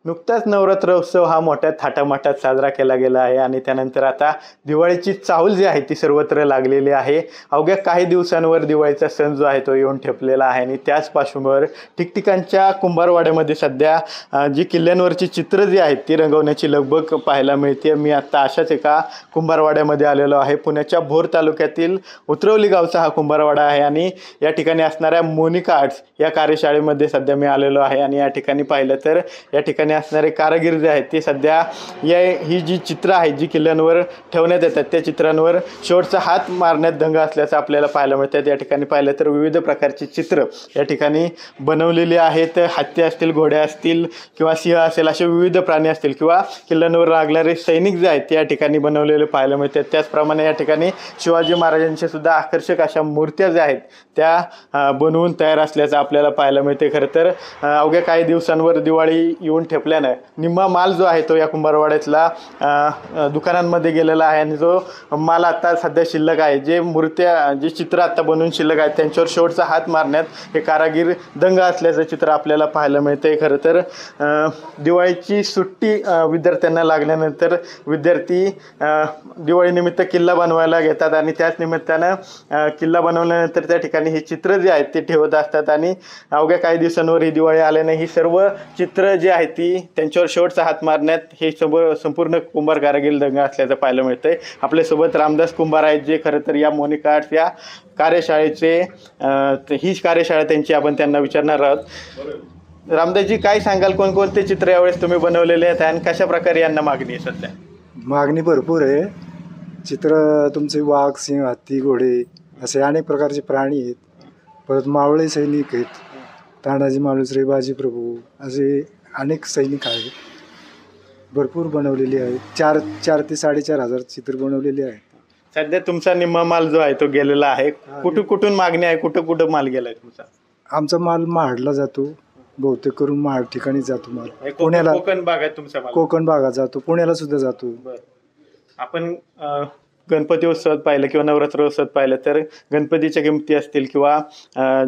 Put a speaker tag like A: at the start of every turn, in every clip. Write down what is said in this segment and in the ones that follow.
A: नुकताच नवरात्र उत्सव हा मोठ्या थाटामाटात साजरा केला गेला आहे आणि त्यानंतर आता दिवाळीची चाहूल जी आहे ती सर्वत्र लागलेली आहे। अवघ्या काही दिवसांवर दिवाळीचा सण जो आहे तो येऊन ठेपलेला आहे आणि त्याच पार्श्वभूमीवर ठिकठिकाणच्या कुंभारवाड्यामध्ये सध्या जी किल्ल्यांवरची चित्र जी आहेत ती रंगवण्याची लगबग पाहायला मिळते। मी आता अशाच एका कुंभारवाड्यामध्ये आलेलो आहे। पुण्याच्या भोर तालुक्यातील उतरवली गावचा हा कुंभारवाडा आहे आणि या ठिकाणी असणाऱ्या मोनिका आर्ट्स या कार्यशाळेमध्ये सध्या मी आलेलो आहे आणि या ठिकाणी पाहिलं तर या ठिकाणी असणारे कारागीर जे आहेत ते सध्या ही जी चित्र आहेत जी किल्ल्यांवर ठेवण्यात येतात त्या चित्रांवर शेवटचा हात मारण्यात दंग असल्याचं आपल्याला पाहायला मिळतं। या ठिकाणी पाहिलं तर विविध प्रकारची चित्र या ठिकाणी बनवलेली आहेत। हत्ती असतील, घोड्या असतील किंवा सिंह असेल, असे विविध प्राणी असतील किंवा किल्ल्यांवर लागणारे सैनिक जे आहेत ते या ठिकाणी बनवलेले पाहायला मिळतात। त्याचप्रमाणे या ठिकाणी शिवाजी महाराजांचे सुद्धा आकर्षक अशा मूर्त्या ज्या आहेत त्या बनवून तयार असल्याचं आपल्याला पाहायला मिळते। खरं तर अवघ्या काही दिवसांवर दिवाळी येऊन ठेपल्याने निम्मा माल जो आहे तो या कुंभारवाड्यातला दुकानांमध्ये गेलेला आहे आणि जो माल आता सध्या शिल्लक आहे, जे मूर्त्या जे चित्र आता बनवून शिल्लक आहेत त्यांच्यावर शेवटचा हात मारण्यात हे कारागीर दंग असल्याचं चित्र आपल्याला पाहायला मिळते। खरं तर दिवाळीची सुट्टी विद्यार्थ्यांना लागल्यानंतर विद्यार्थी दिवाळीनिमित्त किल्ला बनवायला घेतात आणि त्याच निमित्तानं किल्ला बनवल्यानंतर त्या ठिकाणी ही चित्र जी आहेत ते ठेवत असतात आणि अवघ्या काही दिवसांवर ही दिवाळी आल्याने ही सर्व चित्र जी आहेत ती त्यांच्यावर शेवटचा हात मारण्यात हे संपूर्ण कुंभार कारागीर दंग असल्याचं पाहायला मिळतंय। आपल्यासोबत रामदास कुंभार आहेत जे खरं तर या मोनिका आर्ट्स या कार्यशाळेचे हीच कार्यशाळा त्यांची आपण त्यांना विचारणार आहोत। रामदासजी, काय सांगाल, कोणकोणते चित्र यावेळेस तुम्ही बनवलेले आहेत आणि कशा प्रकारे यांना मागणी आहे? सध्या
B: मागणी भरपूर आहे। चित्र तुमचे वाघ, सिंह, हत्ती, घोडे असे अनेक प्रकारचे प्राणी आहेत। परत मावळे सैनिक आहेत, तानाजी मालुसरे, बाजीप्रभू असे अनेक सैनिक आहेत। भरपूर बनवलेली आहेत। 4 ते 4,500 चित्र बनवलेली आहेत।
A: सध्या तुमचा निम्मा माल जो आहे तो गेलेला आहे, कुठून मागणी आहे, कुठं माल गेलाय तुमचा?
B: आमचा माल महाडला जातो, बहुतेक करून महाड ठिकाणी जातो माल।
A: पुण्याला कोकण भागात तुमचा माल?
B: कोकण भागात जातो, पुण्याला सुद्धा जातो।
A: आपण गणपती उत्सवात पाहिलं किंवा नवरात्र उत्सवात पाहिलं तर गणपतीच्या किमती असतील किंवा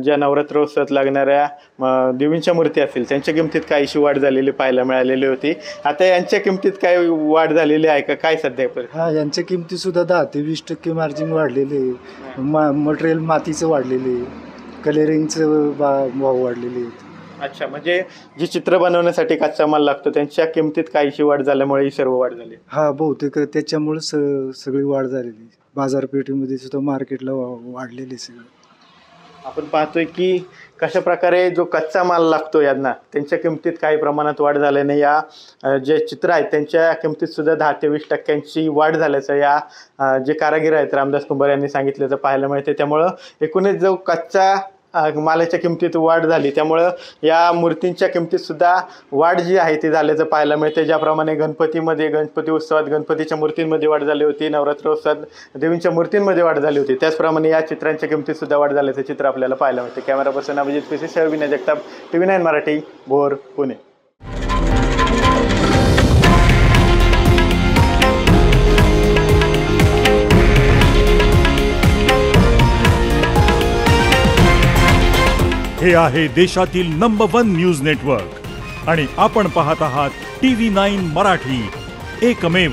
A: ज्या नवरात्र उत्सवात लागणाऱ्या देवींच्या मूर्ती असतील त्यांच्या किमतीत काहीशी वाढ झालेली पाहायला मिळालेली होती। आता यांच्या किमतीत काय वाढ झालेली आहे का, काय सध्या?
B: हा, यांच्या किमती सुद्धा 10 ते 20% मार्जिन वाढलेले, मटेरियल मातीचं वाढलेले, कलरिंगचं भाव वाढलेले।
A: अच्छा, म्हणजे जी चित्र बनवण्यासाठी कच्चा माल लागतो त्यांच्या किमतीत काहीशी वाढ झाल्यामुळे ही सर्व वाढ झाली?
B: हा, बहुतेक त्याच्यामुळे सगळी वाढ झालेली। बाजारपेठेमध्ये सुद्धा मार्केटला वाढलेली सगळं। आपण
A: पाहतोय की कशा प्रकारे जो कच्चा माल लागतो यांना त्यांच्या किमतीत काही प्रमाणात वाढ झाल्याने या जे चित्र आहेत त्यांच्या किमतीत सुद्धा 10 ते 20% वाढ झाल्याचं या जे कारागीर आहेत रामदास कुंभार यांनी सांगितल्याचं पाहायला मिळते। त्यामुळं एकूणच जो कच्चा मालाच्या किमतीत वाढ झाली त्यामुळं या मूर्तींच्या किमतीत सुद्धा वाढ जी आहे ती झाल्याचं पाहायला मिळते। ज्याप्रमाणे गणपती उत्सवात गणपतीच्या मूर्तींमध्ये वाढ झाली होती, नवरात्र उत्सवात देवींच्या मूर्तींमध्ये वाढ झाली होती, त्याचप्रमाणे या चित्रांच्या किमतीत सुद्धा वाढ झाल्याचं चित्र आपल्याला पाहायला मिळते। कॅमेरा पर्सन अभिजित पिसे सह विनय जगताप, TV9 मराठी, भोर, पुणे।
C: हे आहे देशातील नंबर 1 न्यूज नेटवर्क आणि आपण पाहत आहात TV9 मराठी, एकमेव।